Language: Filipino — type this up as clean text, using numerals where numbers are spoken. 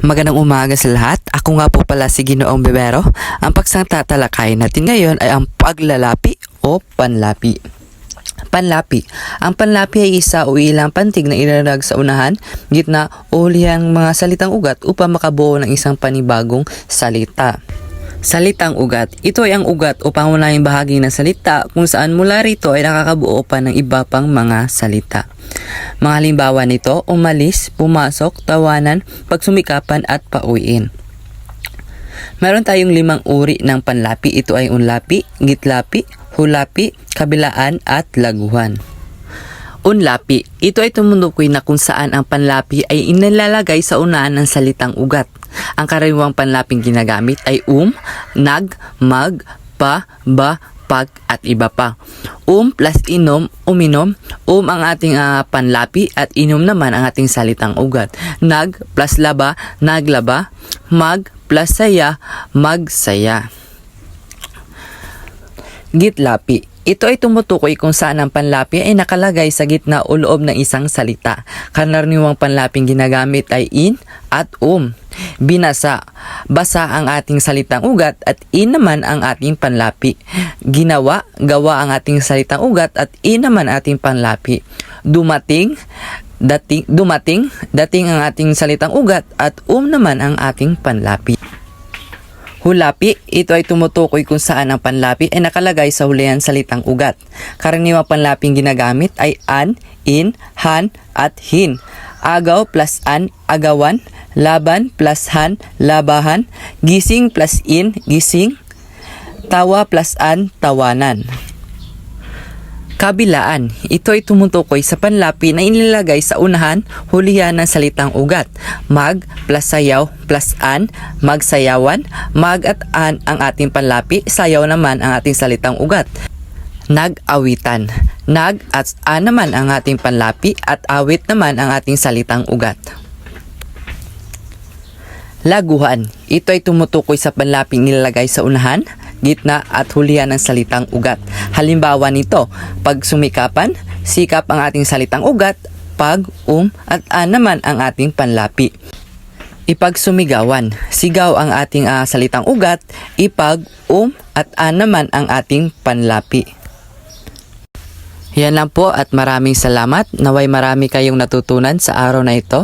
Magandang umaga sa lahat. Ako nga po pala si Ginoong Bebero. Ang paksang tatalakayin natin ngayon ay ang paglalapi o panlapi. Panlapi. Ang panlapi ay isa o ilang pantig na ilalagay sa unahan, gitna o hulihang mga salitang ugat upang makabuo ng isang panibagong salita. Salitang ugat. Ito ay ang ugat o pangunahing bahagi ng salita kung saan mula rito ay nakakabuo pa ng iba pang mga salita. Mga halimbawa nito, umalis, pumasok, tawanan, pagsumikapan at pauwiin. Meron tayong 5 uri ng panlapi. Ito ay unlapi, gitlapi, hulapi, kabilaan at laguhan. Unlapi. Ito ay tumutukoy na kung saan ang panlapi ay inilalagay sa unahan ng salitang ugat. Ang karaniwang panlaping ginagamit ay nag, mag, pa, ba, pag at iba pa. Plus inom, uminom. Ang ating panlapi at inom naman ang ating salitang ugat. Nag plus laba, naglaba. Mag plus saya, magsaya. Gitlapi. Ito ay tumutukoy kung saan ang panlapi ay nakalagay sa gitna o loob ng isang salita. Karaniwang panlaping ginagamit ay in at Binasa. Basa ang ating salitang ugat at in naman ang ating panlapi. Ginawa. Gawa ang ating salitang ugat at in naman ating panlapi. Dumating. Dating ang ating salitang ugat at naman ang ating panlapi. Hulapi, ito ay tumutukoy kung saan ang panlapi ay nakalagay sa hulihan salitang ugat. Karaniwang panlaping ginagamit ay an, in, han, at hin. Agaw plus an, agawan. Laban plus han, labahan. Gising plus in, gising. Tawa plus an, tawanan. Kabilaan. Ito ay tumutukoy sa panlapi na inilalagay sa unahan, hulihan ng salitang ugat. Mag plus sayaw plus an, magsayawan. Mag at an ang ating panlapi, sayaw naman ang ating salitang ugat. Nag-awitan. Nag at an naman ang ating panlapi at awit naman ang ating salitang ugat. Laguhan. Ito ay tumutukoy sa panlaping nilalagay sa unahan, gitna at hulihan ng salitang ugat. Halimbawa nito, pag sumikapan, sikap ang ating salitang ugat, pag, at an naman ang ating panlapi. Ipag sumigawan, sigaw ang ating salitang ugat, ipag, at an naman ang ating panlapi. Yan lang po at maraming salamat. Naway marami kayong natutunan sa araw na ito.